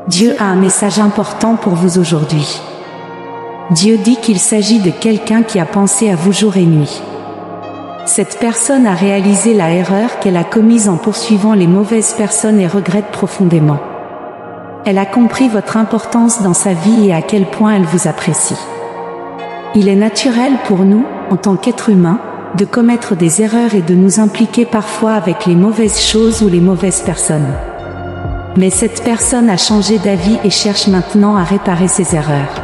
Dieu a un message important pour vous aujourd'hui. Dieu dit qu'il s'agit de quelqu'un qui a pensé à vous jour et nuit. Cette personne a réalisé la erreur qu'elle a commise en poursuivant les mauvaises personnes et regrette profondément. Elle a compris votre importance dans sa vie et à quel point elle vous apprécie. Il est naturel pour nous, en tant qu'êtres humains, de commettre des erreurs et de nous impliquer parfois avec les mauvaises choses ou les mauvaises personnes. Mais cette personne a changé d'avis et cherche maintenant à réparer ses erreurs.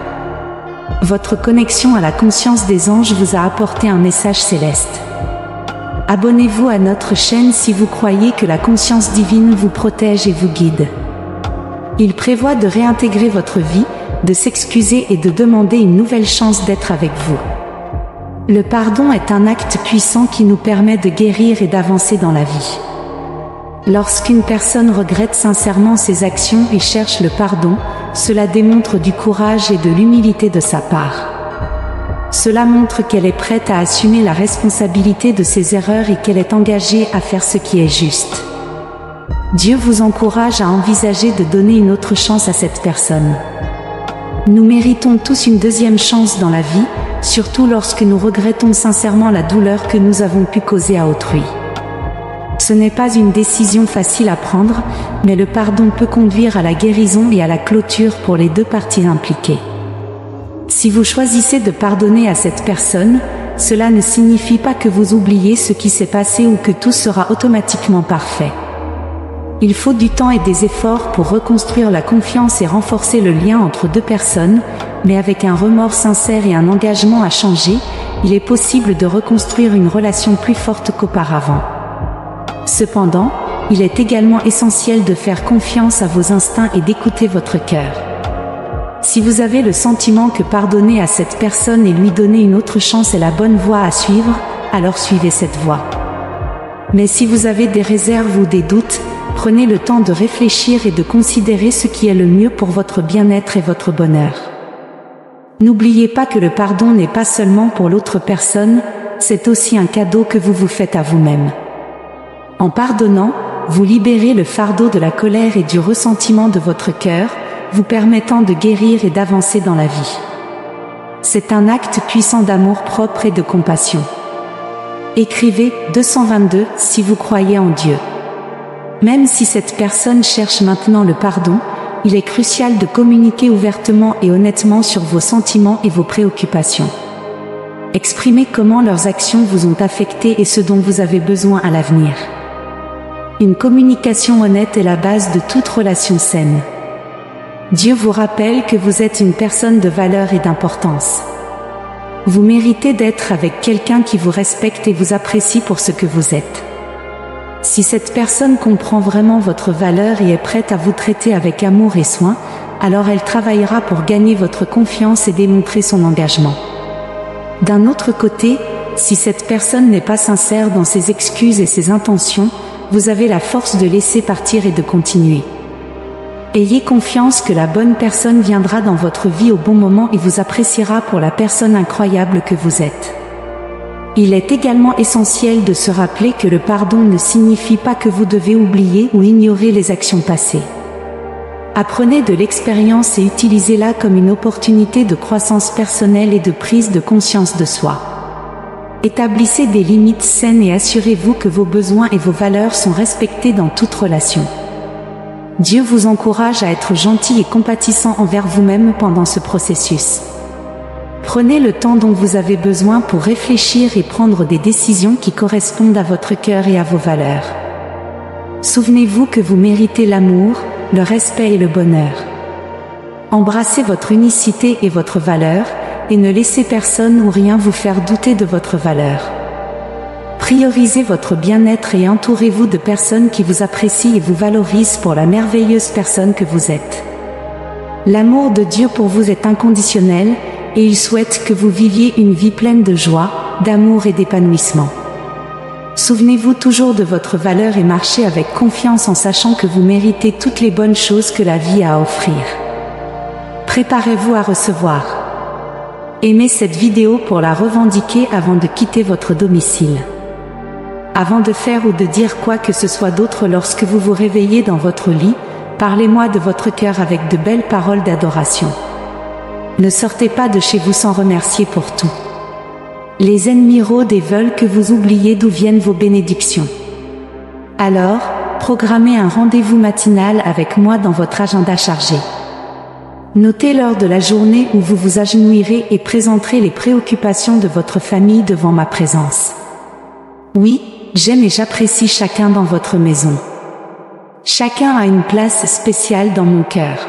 Votre connexion à la conscience des anges vous a apporté un message céleste. Abonnez-vous à notre chaîne si vous croyez que la conscience divine vous protège et vous guide. Il prévoit de réintégrer votre vie, de s'excuser et de demander une nouvelle chance d'être avec vous. Le pardon est un acte puissant qui nous permet de guérir et d'avancer dans la vie. Lorsqu'une personne regrette sincèrement ses actions et cherche le pardon, cela démontre du courage et de l'humilité de sa part. Cela montre qu'elle est prête à assumer la responsabilité de ses erreurs et qu'elle est engagée à faire ce qui est juste. Dieu vous encourage à envisager de donner une autre chance à cette personne. Nous méritons tous une deuxième chance dans la vie, surtout lorsque nous regrettons sincèrement la douleur que nous avons pu causer à autrui. Ce n'est pas une décision facile à prendre, mais le pardon peut conduire à la guérison et à la clôture pour les deux parties impliquées. Si vous choisissez de pardonner à cette personne, cela ne signifie pas que vous oubliez ce qui s'est passé ou que tout sera automatiquement parfait. Il faut du temps et des efforts pour reconstruire la confiance et renforcer le lien entre deux personnes, mais avec un remords sincère et un engagement à changer, il est possible de reconstruire une relation plus forte qu'auparavant. Cependant, il est également essentiel de faire confiance à vos instincts et d'écouter votre cœur. Si vous avez le sentiment que pardonner à cette personne et lui donner une autre chance est la bonne voie à suivre, alors suivez cette voie. Mais si vous avez des réserves ou des doutes, prenez le temps de réfléchir et de considérer ce qui est le mieux pour votre bien-être et votre bonheur. N'oubliez pas que le pardon n'est pas seulement pour l'autre personne, c'est aussi un cadeau que vous vous faites à vous-même. En pardonnant, vous libérez le fardeau de la colère et du ressentiment de votre cœur, vous permettant de guérir et d'avancer dans la vie. C'est un acte puissant d'amour propre et de compassion. Écrivez 222 si vous croyez en Dieu. Même si cette personne cherche maintenant le pardon, il est crucial de communiquer ouvertement et honnêtement sur vos sentiments et vos préoccupations. Exprimez comment leurs actions vous ont affecté et ce dont vous avez besoin à l'avenir. Une communication honnête est la base de toute relation saine. Dieu vous rappelle que vous êtes une personne de valeur et d'importance. Vous méritez d'être avec quelqu'un qui vous respecte et vous apprécie pour ce que vous êtes. Si cette personne comprend vraiment votre valeur et est prête à vous traiter avec amour et soin, alors elle travaillera pour gagner votre confiance et démontrer son engagement. D'un autre côté, si cette personne n'est pas sincère dans ses excuses et ses intentions, vous avez la force de laisser partir et de continuer. Ayez confiance que la bonne personne viendra dans votre vie au bon moment et vous appréciera pour la personne incroyable que vous êtes. Il est également essentiel de se rappeler que le pardon ne signifie pas que vous devez oublier ou ignorer les actions passées. Apprenez de l'expérience et utilisez-la comme une opportunité de croissance personnelle et de prise de conscience de soi. Établissez des limites saines et assurez-vous que vos besoins et vos valeurs sont respectés dans toute relation. Dieu vous encourage à être gentil et compatissant envers vous-même pendant ce processus. Prenez le temps dont vous avez besoin pour réfléchir et prendre des décisions qui correspondent à votre cœur et à vos valeurs. Souvenez-vous que vous méritez l'amour, le respect et le bonheur. Embrassez votre unicité et votre valeur, et ne laissez personne ou rien vous faire douter de votre valeur. Priorisez votre bien-être et entourez-vous de personnes qui vous apprécient et vous valorisent pour la merveilleuse personne que vous êtes. L'amour de Dieu pour vous est inconditionnel, et il souhaite que vous viviez une vie pleine de joie, d'amour et d'épanouissement. Souvenez-vous toujours de votre valeur et marchez avec confiance en sachant que vous méritez toutes les bonnes choses que la vie a à offrir. Préparez-vous à recevoir. Aimez cette vidéo pour la revendiquer avant de quitter votre domicile. Avant de faire ou de dire quoi que ce soit d'autre lorsque vous vous réveillez dans votre lit, Parlez-moi de votre cœur avec de belles paroles d'adoration. Ne sortez pas de chez vous sans remercier pour tout. Les ennemis rôdent et veulent que vous oubliez d'où viennent vos bénédictions. Alors, programmez un rendez-vous matinal avec moi dans votre agenda chargé. Notez l'heure de la journée où vous vous agenouillerez et présenterez les préoccupations de votre famille devant ma présence. Oui, j'aime et j'apprécie chacun dans votre maison. Chacun a une place spéciale dans mon cœur.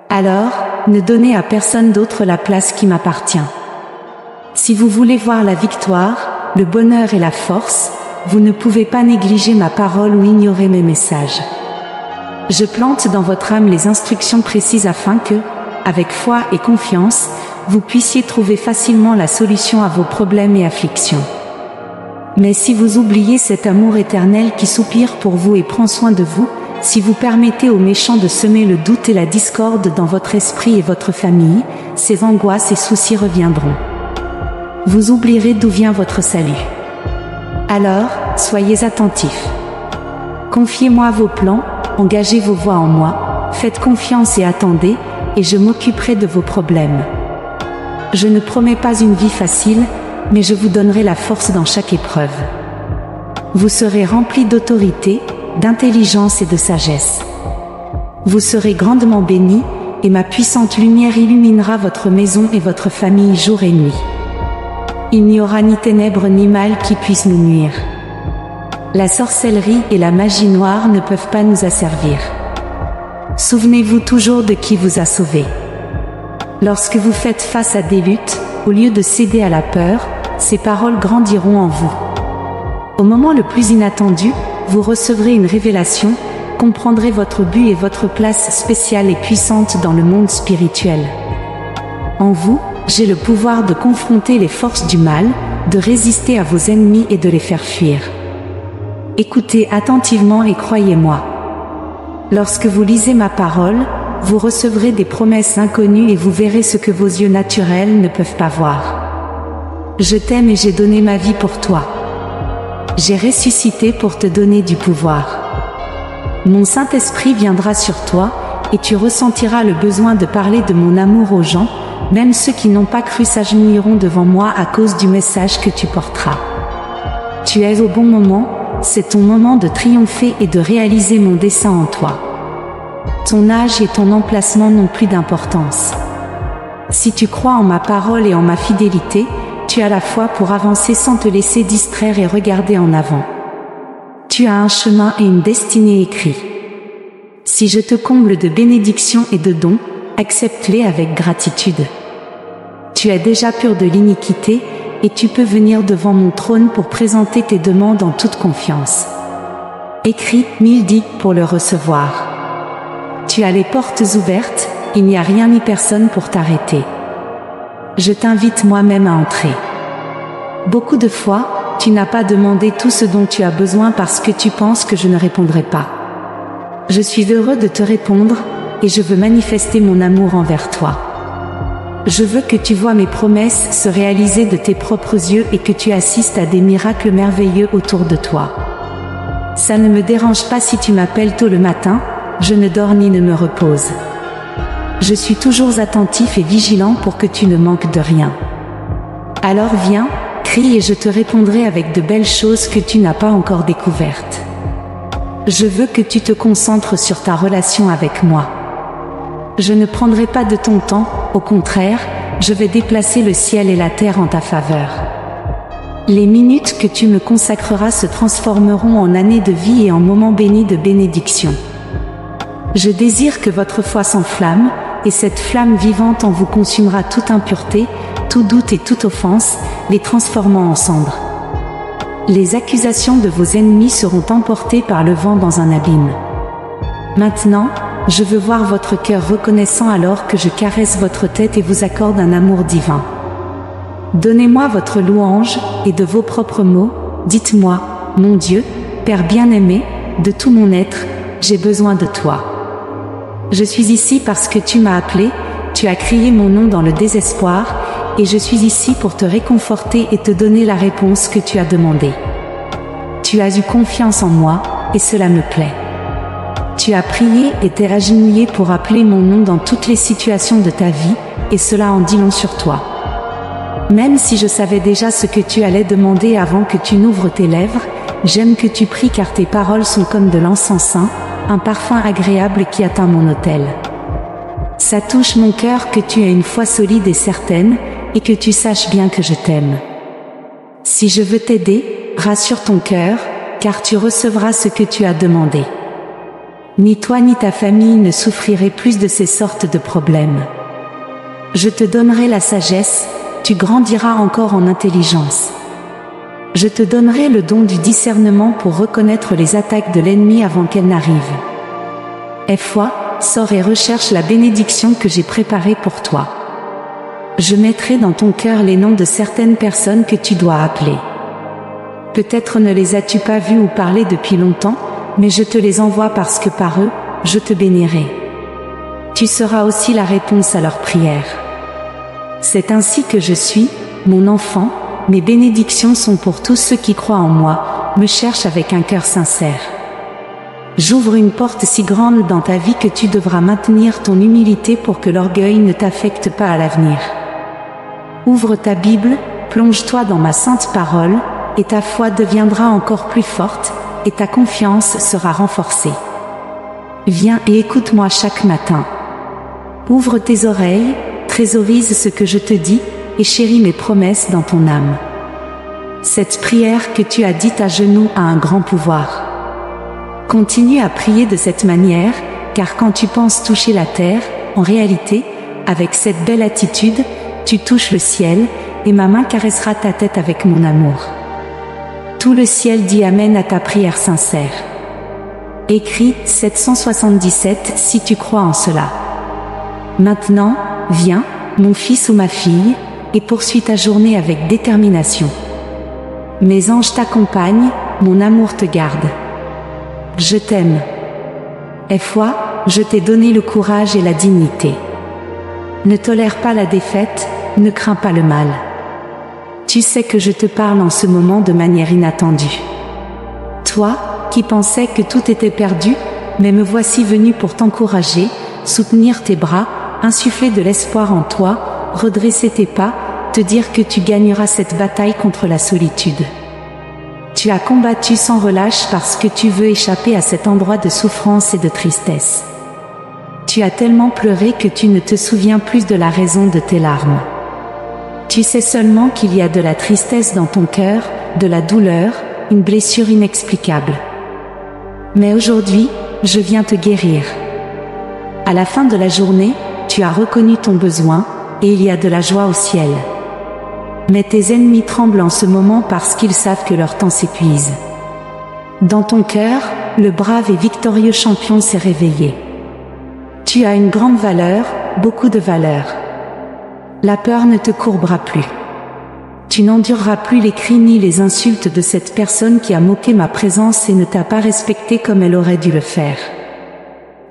Alors, ne donnez à personne d'autre la place qui m'appartient. Si vous voulez voir la victoire, le bonheur et la force, vous ne pouvez pas négliger ma parole ou ignorer mes messages. Je plante dans votre âme les instructions précises afin que, avec foi et confiance, vous puissiez trouver facilement la solution à vos problèmes et afflictions. Mais si vous oubliez cet amour éternel qui soupire pour vous et prend soin de vous, si vous permettez aux méchants de semer le doute et la discorde dans votre esprit et votre famille, ces angoisses et soucis reviendront. Vous oublierez d'où vient votre salut. Alors, soyez attentifs. Confiez-moi vos plans, engagez vos voix en moi, faites confiance et attendez, et je m'occuperai de vos problèmes. Je ne promets pas une vie facile, mais je vous donnerai la force dans chaque épreuve. Vous serez remplis d'autorité, d'intelligence et de sagesse. Vous serez grandement bénis, et ma puissante lumière illuminera votre maison et votre famille jour et nuit. Il n'y aura ni ténèbres ni mal qui puissent nous nuire. La sorcellerie et la magie noire ne peuvent pas nous asservir. Souvenez-vous toujours de qui vous a sauvé. Lorsque vous faites face à des luttes, au lieu de céder à la peur, ces paroles grandiront en vous. Au moment le plus inattendu, vous recevrez une révélation, comprendrez votre but et votre place spéciale et puissante dans le monde spirituel. En vous, j'ai le pouvoir de confronter les forces du mal, de résister à vos ennemis et de les faire fuir. Écoutez attentivement et croyez-moi. Lorsque vous lisez ma parole, vous recevrez des promesses inconnues et vous verrez ce que vos yeux naturels ne peuvent pas voir. Je t'aime et j'ai donné ma vie pour toi. J'ai ressuscité pour te donner du pouvoir. Mon Saint-Esprit viendra sur toi, et tu ressentiras le besoin de parler de mon amour aux gens, même ceux qui n'ont pas cru s'agenouilleront devant moi à cause du message que tu porteras. Tu es au bon moment, c'est ton moment de triompher et de réaliser mon dessein en toi. Ton âge et ton emplacement n'ont plus d'importance. Si tu crois en ma parole et en ma fidélité, tu as la foi pour avancer sans te laisser distraire et regarder en avant. Tu as un chemin et une destinée écrits. Si je te comble de bénédictions et de dons, accepte-les avec gratitude. Tu es déjà pur de l'iniquité, et tu peux venir devant mon trône pour présenter tes demandes en toute confiance. Écris 1000 dits pour le recevoir. Tu as les portes ouvertes, il n'y a rien ni personne pour t'arrêter. Je t'invite moi-même à entrer. Beaucoup de fois, tu n'as pas demandé tout ce dont tu as besoin parce que tu penses que je ne répondrai pas. Je suis heureux de te répondre, et je veux manifester mon amour envers toi. Je veux que tu vois mes promesses se réaliser de tes propres yeux et que tu assistes à des miracles merveilleux autour de toi. Ça ne me dérange pas si tu m'appelles tôt le matin, je ne dors ni ne me repose. Je suis toujours attentif et vigilant pour que tu ne manques de rien. Alors viens, crie et je te répondrai avec de belles choses que tu n'as pas encore découvertes. Je veux que tu te concentres sur ta relation avec moi. Je ne prendrai pas de ton temps, au contraire, je vais déplacer le ciel et la terre en ta faveur. Les minutes que tu me consacreras se transformeront en années de vie et en moments bénis de bénédiction. Je désire que votre foi s'enflamme, et cette flamme vivante en vous consumera toute impureté, tout doute et toute offense, les transformant en cendres. Les accusations de vos ennemis seront emportées par le vent dans un abîme. Maintenant, je veux voir votre cœur reconnaissant alors que je caresse votre tête et vous accorde un amour divin. Donnez-moi votre louange, et de vos propres mots, dites-moi, mon Dieu, Père bien-aimé, de tout mon être, j'ai besoin de toi. Je suis ici parce que tu m'as appelé, tu as crié mon nom dans le désespoir, et je suis ici pour te réconforter et te donner la réponse que tu as demandée. Tu as eu confiance en moi, et cela me plaît. Tu as prié et t'es agenouillé pour appeler mon nom dans toutes les situations de ta vie, et cela en dit long sur toi. Même si je savais déjà ce que tu allais demander avant que tu n'ouvres tes lèvres, j'aime que tu pries car tes paroles sont comme de l'encens saint, un parfum agréable qui atteint mon autel. Ça touche mon cœur que tu aies une foi solide et certaine, et que tu saches bien que je t'aime. Si je veux t'aider, rassure ton cœur, car tu recevras ce que tu as demandé. Ni toi ni ta famille ne souffrirez plus de ces sortes de problèmes. Je te donnerai la sagesse, tu grandiras encore en intelligence. Je te donnerai le don du discernement pour reconnaître les attaques de l'ennemi avant qu'elles n'arrivent. Aie foi, sors et recherche la bénédiction que j'ai préparée pour toi. Je mettrai dans ton cœur les noms de certaines personnes que tu dois appeler. Peut-être ne les as-tu pas vus ou parlé depuis longtemps, mais je te les envoie parce que par eux, je te bénirai. Tu seras aussi la réponse à leurs prières. C'est ainsi que je suis, mon enfant, mes bénédictions sont pour tous ceux qui croient en moi, me cherchent avec un cœur sincère. J'ouvre une porte si grande dans ta vie que tu devras maintenir ton humilité pour que l'orgueil ne t'affecte pas à l'avenir. Ouvre ta Bible, plonge-toi dans ma sainte parole, et ta foi deviendra encore plus forte, et ta confiance sera renforcée. Viens et écoute-moi chaque matin. Ouvre tes oreilles, thésaurize ce que je te dis, et chéris mes promesses dans ton âme. Cette prière que tu as dite à genoux a un grand pouvoir. Continue à prier de cette manière, car quand tu penses toucher la terre, en réalité, avec cette belle attitude, tu touches le ciel, et ma main caressera ta tête avec mon amour. Tout le ciel dit Amen à ta prière sincère. Écris 777 si tu crois en cela. Maintenant, viens, mon fils ou ma fille, et poursuis ta journée avec détermination. Mes anges t'accompagnent, mon amour te garde. Je t'aime. Aie foi, je t'ai donné le courage et la dignité. Ne tolère pas la défaite, ne crains pas le mal. Tu sais que je te parle en ce moment de manière inattendue. Toi, qui pensais que tout était perdu, mais me voici venu pour t'encourager, soutenir tes bras, insuffler de l'espoir en toi, redresser tes pas, te dire que tu gagneras cette bataille contre la solitude. Tu as combattu sans relâche parce que tu veux échapper à cet endroit de souffrance et de tristesse. Tu as tellement pleuré que tu ne te souviens plus de la raison de tes larmes. Tu sais seulement qu'il y a de la tristesse dans ton cœur, de la douleur, une blessure inexplicable. Mais aujourd'hui, je viens te guérir. À la fin de la journée, tu as reconnu ton besoin, et il y a de la joie au ciel. Mais tes ennemis tremblent en ce moment parce qu'ils savent que leur temps s'épuise. Dans ton cœur, le brave et victorieux champion s'est réveillé. Tu as une grande valeur, beaucoup de valeur. La peur ne te courbera plus. Tu n'endureras plus les cris ni les insultes de cette personne qui a moqué ma présence et ne t'a pas respecté comme elle aurait dû le faire.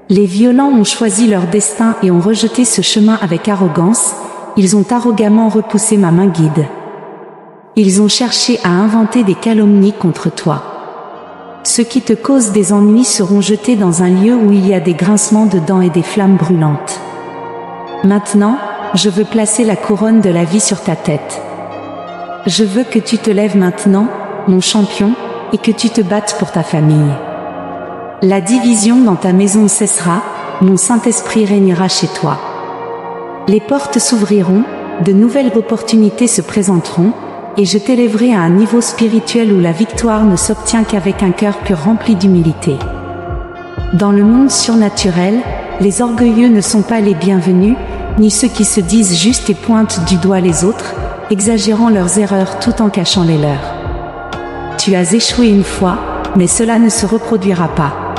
Les violents ont choisi leur destin et ont rejeté ce chemin avec arrogance, ils ont arrogamment repoussé ma main guide. Ils ont cherché à inventer des calomnies contre toi. Ceux qui te causent des ennuis seront jetés dans un lieu où il y a des grincements de dents et des flammes brûlantes. Maintenant, je veux placer la couronne de la vie sur ta tête. Je veux que tu te lèves maintenant, mon champion, et que tu te battes pour ta famille. La division dans ta maison cessera, mon Saint-Esprit régnera chez toi. Les portes s'ouvriront, de nouvelles opportunités se présenteront, et je t'élèverai à un niveau spirituel où la victoire ne s'obtient qu'avec un cœur pur rempli d'humilité. Dans le monde surnaturel, les orgueilleux ne sont pas les bienvenus, ni ceux qui se disent justes et pointent du doigt les autres, exagérant leurs erreurs tout en cachant les leurs. Tu as échoué une fois, mais cela ne se reproduira pas.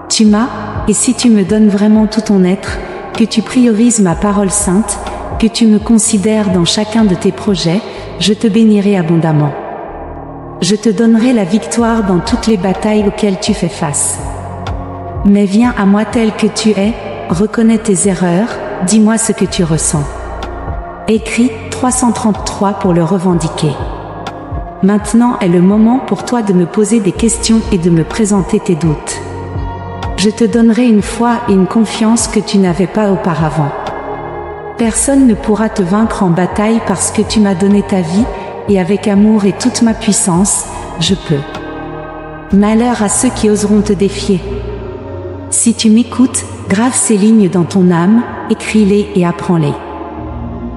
Tu m'as, et si tu me donnes vraiment tout ton être, que tu priorises ma parole sainte, que tu me considères dans chacun de tes projets, je te bénirai abondamment. Je te donnerai la victoire dans toutes les batailles auxquelles tu fais face. Mais viens à moi tel que tu es, reconnais tes erreurs, dis-moi ce que tu ressens. Écris 333 pour le revendiquer. Maintenant est le moment pour toi de me poser des questions et de me présenter tes doutes. Je te donnerai une foi et une confiance que tu n'avais pas auparavant. Personne ne pourra te vaincre en bataille parce que tu m'as donné ta vie, et avec amour et toute ma puissance, je peux. Malheur à ceux qui oseront te défier. Si tu m'écoutes, grave ces lignes dans ton âme, écris-les et apprends-les.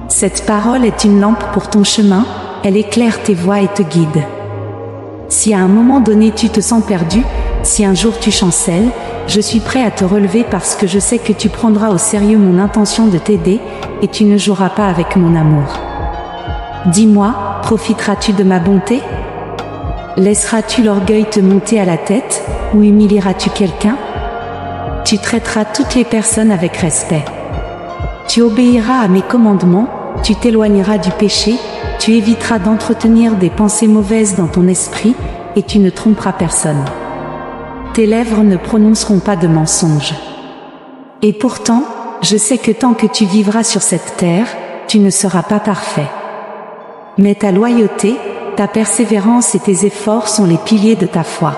Cette parole est une lampe pour ton chemin, elle éclaire tes voies et te guide. Si à un moment donné tu te sens perdu, si un jour tu chancelles, je suis prêt à te relever parce que je sais que tu prendras au sérieux mon intention de t'aider, et tu ne joueras pas avec mon amour. Dis-moi, profiteras-tu de ma bonté? Laisseras-tu l'orgueil te monter à la tête, ou humilieras-tu quelqu'un? Tu traiteras toutes les personnes avec respect. Tu obéiras à mes commandements, tu t'éloigneras du péché, tu éviteras d'entretenir des pensées mauvaises dans ton esprit, et tu ne tromperas personne. Tes lèvres ne prononceront pas de mensonges. Et pourtant, je sais que tant que tu vivras sur cette terre, tu ne seras pas parfait. Mais ta loyauté, ta persévérance et tes efforts sont les piliers de ta foi.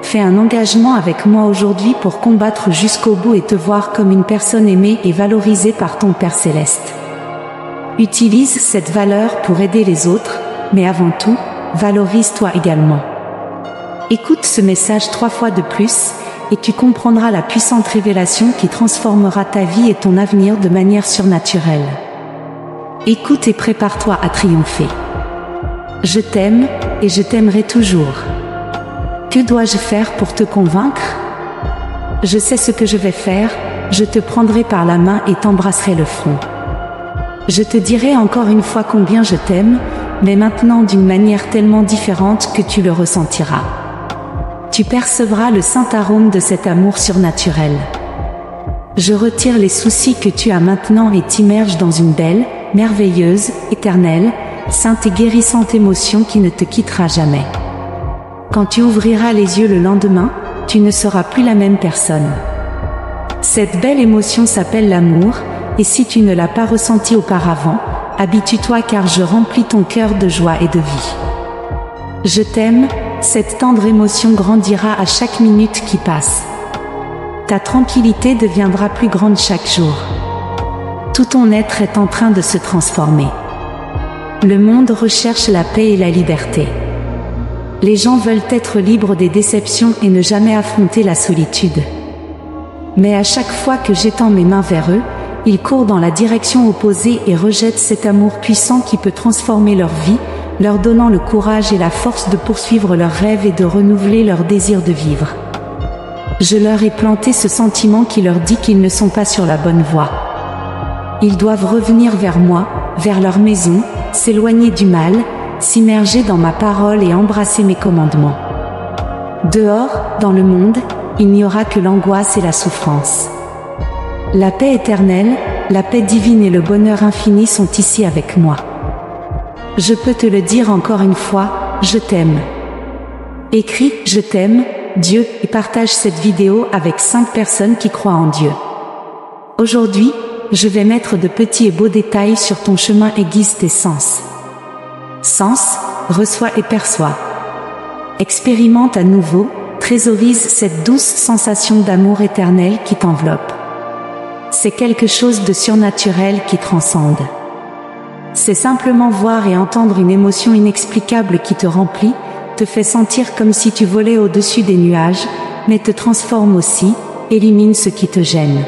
Fais un engagement avec moi aujourd'hui pour combattre jusqu'au bout et te voir comme une personne aimée et valorisée par ton Père Céleste. Utilise cette valeur pour aider les autres, mais avant tout, valorise-toi également. Écoute ce message 3 fois de plus, et tu comprendras la puissante révélation qui transformera ta vie et ton avenir de manière surnaturelle. Écoute et prépare-toi à triompher. Je t'aime, et je t'aimerai toujours. Que dois-je faire pour te convaincre? Je sais ce que je vais faire, je te prendrai par la main et t'embrasserai le front. Je te dirai encore une fois combien je t'aime, mais maintenant d'une manière tellement différente que tu le ressentiras. Tu percevras le saint arôme de cet amour surnaturel. Je retire les soucis que tu as maintenant et t'immerge dans une belle, merveilleuse, éternelle, sainte et guérissante émotion qui ne te quittera jamais. Quand tu ouvriras les yeux le lendemain, tu ne seras plus la même personne. Cette belle émotion s'appelle l'amour, et si tu ne l'as pas ressentie auparavant, habitue-toi car je remplis ton cœur de joie et de vie. Je t'aime, cette tendre émotion grandira à chaque minute qui passe. Ta tranquillité deviendra plus grande chaque jour. Tout ton être est en train de se transformer. Le monde recherche la paix et la liberté. Les gens veulent être libres des déceptions et ne jamais affronter la solitude. Mais à chaque fois que j'étends mes mains vers eux, ils courent dans la direction opposée et rejettent cet amour puissant qui peut transformer leur vie, leur donnant le courage et la force de poursuivre leurs rêves et de renouveler leur désir de vivre. Je leur ai planté ce sentiment qui leur dit qu'ils ne sont pas sur la bonne voie. Ils doivent revenir vers moi, vers leur maison, s'éloigner du mal, s'immerger dans ma parole et embrasser mes commandements. Dehors, dans le monde, il n'y aura que l'angoisse et la souffrance. La paix éternelle, la paix divine et le bonheur infini sont ici avec moi. Je peux te le dire encore une fois, je t'aime. Écris « Je t'aime, Dieu » et partage cette vidéo avec 5 personnes qui croient en Dieu. Aujourd'hui, je vais mettre de petits et beaux détails sur ton chemin et guise tes sens. Sens, reçois et perçois. Expérimente à nouveau, trésorise cette douce sensation d'amour éternel qui t'enveloppe. C'est quelque chose de surnaturel qui transcende. C'est simplement voir et entendre une émotion inexplicable qui te remplit, te fait sentir comme si tu volais au-dessus des nuages, mais te transforme aussi, élimine ce qui te gêne.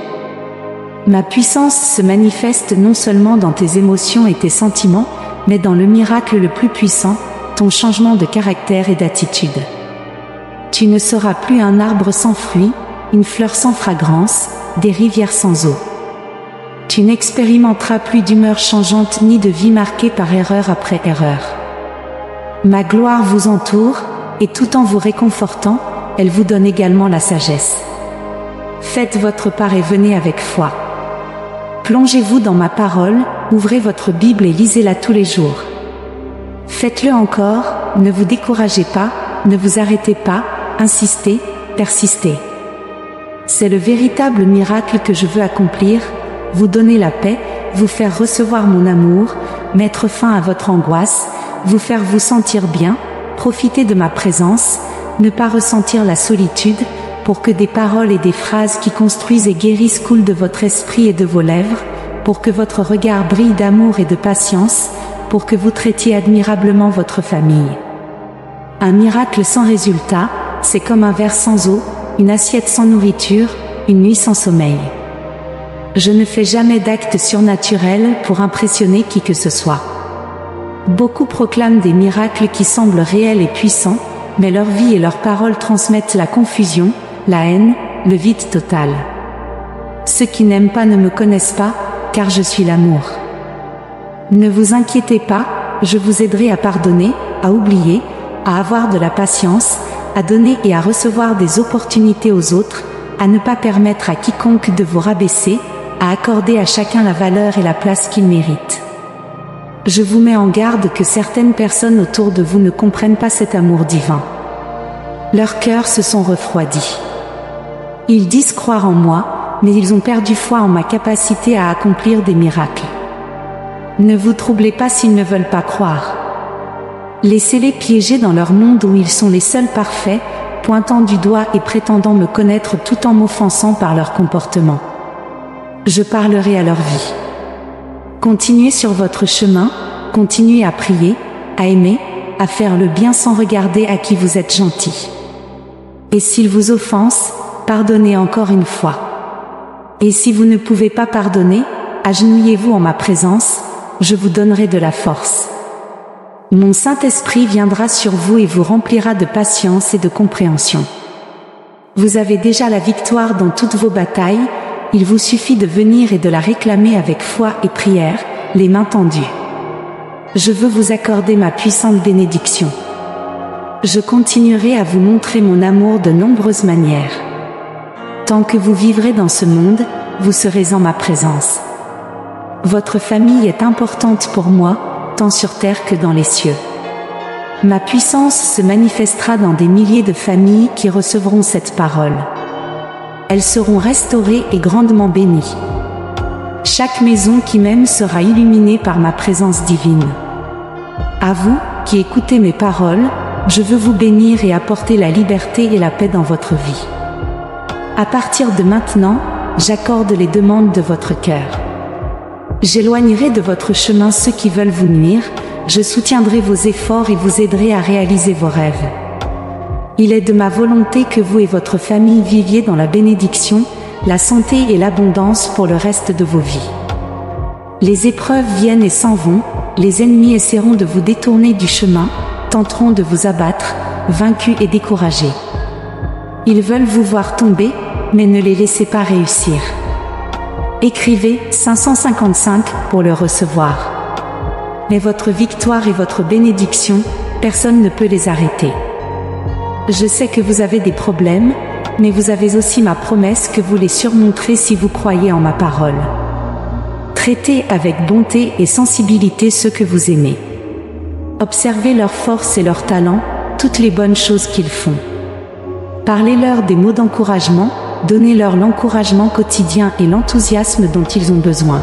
Ma puissance se manifeste non seulement dans tes émotions et tes sentiments, mais dans le miracle le plus puissant, ton changement de caractère et d'attitude. Tu ne seras plus un arbre sans fruits, une fleur sans fragrance, des rivières sans eau. Tu n'expérimenteras plus d'humeur changeante ni de vie marquée par erreur après erreur. Ma gloire vous entoure, et tout en vous réconfortant, elle vous donne également la sagesse. Faites votre part et venez avec foi. Plongez-vous dans ma parole, ouvrez votre Bible et lisez-la tous les jours. Faites-le encore, ne vous découragez pas, ne vous arrêtez pas, insistez, persistez. C'est le véritable miracle que je veux accomplir, vous donner la paix, vous faire recevoir mon amour, mettre fin à votre angoisse, vous faire vous sentir bien, profiter de ma présence, ne pas ressentir la solitude, pour que des paroles et des phrases qui construisent et guérissent coulent de votre esprit et de vos lèvres, pour que votre regard brille d'amour et de patience, pour que vous traitiez admirablement votre famille. Un miracle sans résultat, c'est comme un verre sans eau, une assiette sans nourriture, une nuit sans sommeil. Je ne fais jamais d'actes surnaturels pour impressionner qui que ce soit. Beaucoup proclament des miracles qui semblent réels et puissants, mais leur vie et leurs paroles transmettent la confusion, la haine, le vide total. Ceux qui n'aiment pas ne me connaissent pas, car je suis l'amour. Ne vous inquiétez pas, je vous aiderai à pardonner, à oublier, à avoir de la patience, à donner et à recevoir des opportunités aux autres, à ne pas permettre à quiconque de vous rabaisser, à accorder à chacun la valeur et la place qu'il mérite. Je vous mets en garde que certaines personnes autour de vous ne comprennent pas cet amour divin. Leurs cœurs se sont refroidis. Ils disent croire en moi, mais ils ont perdu foi en ma capacité à accomplir des miracles. Ne vous troublez pas s'ils ne veulent pas croire. Laissez-les piéger dans leur monde où ils sont les seuls parfaits, pointant du doigt et prétendant me connaître tout en m'offensant par leur comportement. Je parlerai à leur vie. Continuez sur votre chemin, continuez à prier, à aimer, à faire le bien sans regarder à qui vous êtes gentil. Et s'ils vous offensent, pardonnez encore une fois. Et si vous ne pouvez pas pardonner, agenouillez-vous en ma présence, je vous donnerai de la force. Mon Saint-Esprit viendra sur vous et vous remplira de patience et de compréhension. Vous avez déjà la victoire dans toutes vos batailles, il vous suffit de venir et de la réclamer avec foi et prière, les mains tendues. Je veux vous accorder ma puissante bénédiction. Je continuerai à vous montrer mon amour de nombreuses manières. Tant que vous vivrez dans ce monde, vous serez en ma présence. Votre famille est importante pour moi, tant sur terre que dans les cieux. Ma puissance se manifestera dans des milliers de familles qui recevront cette parole. Elles seront restaurées et grandement bénies. Chaque maison qui m'aime sera illuminée par ma présence divine. À vous, qui écoutez mes paroles, je veux vous bénir et apporter la liberté et la paix dans votre vie. À partir de maintenant, j'accorde les demandes de votre cœur. J'éloignerai de votre chemin ceux qui veulent vous nuire, je soutiendrai vos efforts et vous aiderai à réaliser vos rêves. Il est de ma volonté que vous et votre famille viviez dans la bénédiction, la santé et l'abondance pour le reste de vos vies. Les épreuves viennent et s'en vont, les ennemis essaieront de vous détourner du chemin, tenteront de vous abattre, vaincus et découragés. Ils veulent vous voir tomber, mais ne les laissez pas réussir. Écrivez 555 pour le recevoir. Mais votre victoire et votre bénédiction, personne ne peut les arrêter. Je sais que vous avez des problèmes, mais vous avez aussi ma promesse que vous les surmonterez si vous croyez en ma parole. Traitez avec bonté et sensibilité ceux que vous aimez. Observez leurs forces et leurs talents, toutes les bonnes choses qu'ils font. Parlez-leur des mots d'encouragement, donnez-leur l'encouragement quotidien et l'enthousiasme dont ils ont besoin.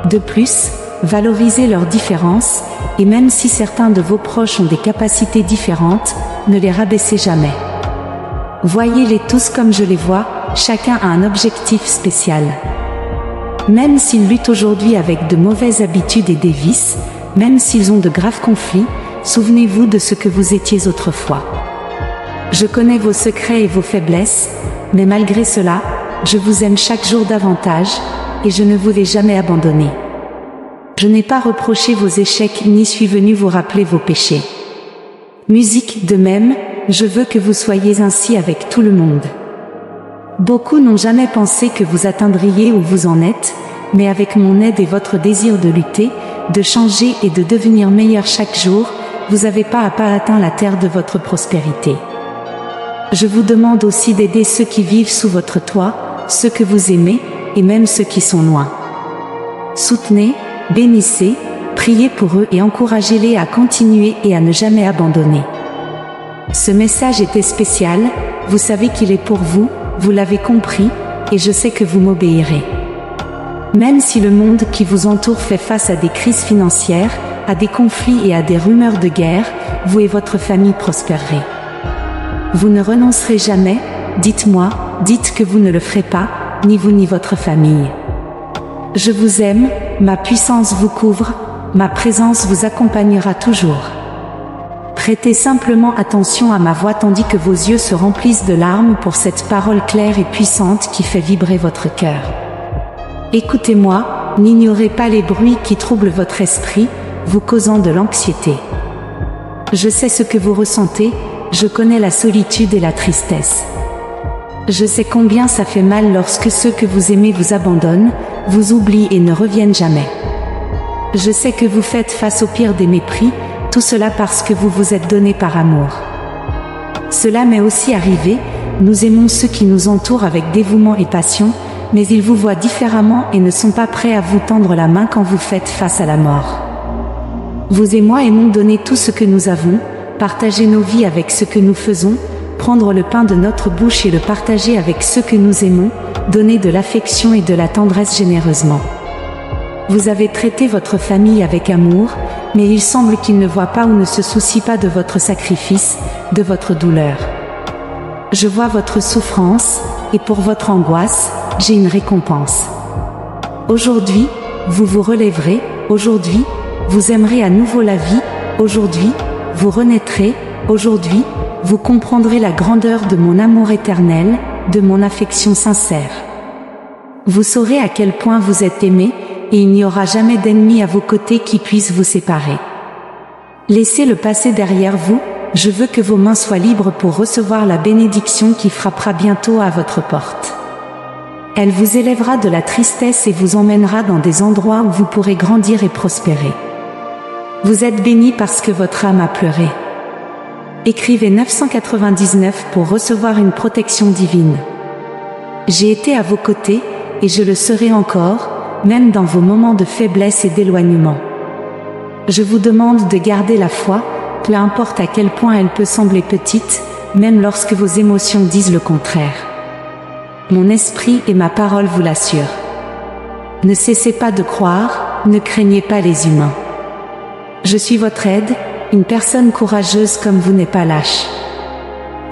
De plus, valorisez leurs différences, et même si certains de vos proches ont des capacités différentes, ne les rabaissez jamais. Voyez-les tous comme je les vois, chacun a un objectif spécial. Même s'ils luttent aujourd'hui avec de mauvaises habitudes et des vices, même s'ils ont de graves conflits, souvenez-vous de ce que vous étiez autrefois. Je connais vos secrets et vos faiblesses, mais malgré cela, je vous aime chaque jour davantage, et je ne vous ai jamais abandonné. Je n'ai pas reproché vos échecs ni suis venu vous rappeler vos péchés. Musique, de même, je veux que vous soyez ainsi avec tout le monde. Beaucoup n'ont jamais pensé que vous atteindriez où vous en êtes, mais avec mon aide et votre désir de lutter, de changer et de devenir meilleur chaque jour, vous avez pas à pas atteint la terre de votre prospérité. Je vous demande aussi d'aider ceux qui vivent sous votre toit, ceux que vous aimez, et même ceux qui sont loin. Soutenez, bénissez, priez pour eux et encouragez-les à continuer et à ne jamais abandonner. Ce message était spécial, vous savez qu'il est pour vous, vous l'avez compris, et je sais que vous m'obéirez. Même si le monde qui vous entoure fait face à des crises financières, à des conflits et à des rumeurs de guerre, vous et votre famille prospérerez. Vous ne renoncerez jamais, dites-moi, dites que vous ne le ferez pas, ni vous ni votre famille. Je vous aime, ma puissance vous couvre, ma présence vous accompagnera toujours. Prêtez simplement attention à ma voix tandis que vos yeux se remplissent de larmes pour cette parole claire et puissante qui fait vibrer votre cœur. Écoutez-moi, n'ignorez pas les bruits qui troublent votre esprit, vous causant de l'anxiété. Je sais ce que vous ressentez, je connais la solitude et la tristesse. Je sais combien ça fait mal lorsque ceux que vous aimez vous abandonnent, vous oublient et ne reviennent jamais. Je sais que vous faites face au pire des mépris, tout cela parce que vous vous êtes donné par amour. Cela m'est aussi arrivé, nous aimons ceux qui nous entourent avec dévouement et passion, mais ils vous voient différemment et ne sont pas prêts à vous tendre la main quand vous faites face à la mort. Vous et moi aimons donner tout ce que nous avons, partager nos vies avec ce que nous faisons, prendre le pain de notre bouche et le partager avec ceux que nous aimons, donner de l'affection et de la tendresse généreusement. Vous avez traité votre famille avec amour, mais il semble qu'ils ne voient pas ou ne se soucient pas de votre sacrifice, de votre douleur. Je vois votre souffrance, et pour votre angoisse, j'ai une récompense. Aujourd'hui, vous vous relèverez, aujourd'hui, vous aimerez à nouveau la vie, aujourd'hui, vous renaîtrez, aujourd'hui, vous comprendrez la grandeur de mon amour éternel, de mon affection sincère. Vous saurez à quel point vous êtes aimé, et il n'y aura jamais d'ennemi à vos côtés qui puisse vous séparer. Laissez le passé derrière vous, je veux que vos mains soient libres pour recevoir la bénédiction qui frappera bientôt à votre porte. Elle vous élèvera de la tristesse et vous emmènera dans des endroits où vous pourrez grandir et prospérer. Vous êtes bénis parce que votre âme a pleuré. Écrivez 999 pour recevoir une protection divine. J'ai été à vos côtés, et je le serai encore, même dans vos moments de faiblesse et d'éloignement. Je vous demande de garder la foi, peu importe à quel point elle peut sembler petite, même lorsque vos émotions disent le contraire. Mon esprit et ma parole vous l'assurent. Ne cessez pas de croire, ne craignez pas les humains. Je suis votre aide, une personne courageuse comme vous n'est pas lâche.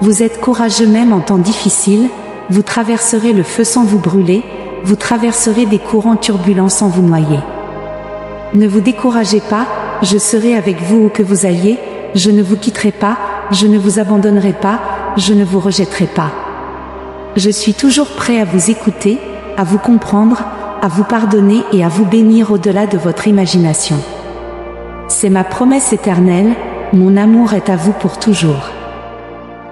Vous êtes courageux même en temps difficile, vous traverserez le feu sans vous brûler, vous traverserez des courants turbulents sans vous noyer. Ne vous découragez pas, je serai avec vous où que vous alliez, je ne vous quitterai pas, je ne vous abandonnerai pas, je ne vous rejetterai pas. Je suis toujours prêt à vous écouter, à vous comprendre, à vous pardonner et à vous bénir au-delà de votre imagination. C'est ma promesse éternelle, mon amour est à vous pour toujours.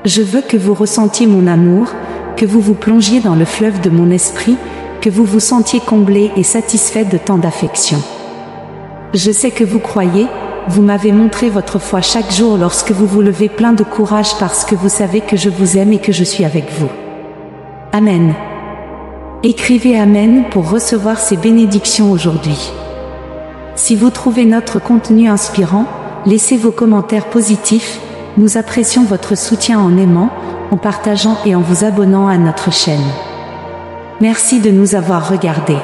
Je veux que vous ressentiez mon amour, que vous vous plongiez dans le fleuve de mon esprit, que vous vous sentiez comblé et satisfait de tant d'affection. Je sais que vous croyez, vous m'avez montré votre foi chaque jour lorsque vous vous levez plein de courage parce que vous savez que je vous aime et que je suis avec vous. Amen. Écrivez Amen pour recevoir ces bénédictions aujourd'hui. Si vous trouvez notre contenu inspirant, laissez vos commentaires positifs, nous apprécions votre soutien en aimant, en partageant et en vous abonnant à notre chaîne. Merci de nous avoir regardés.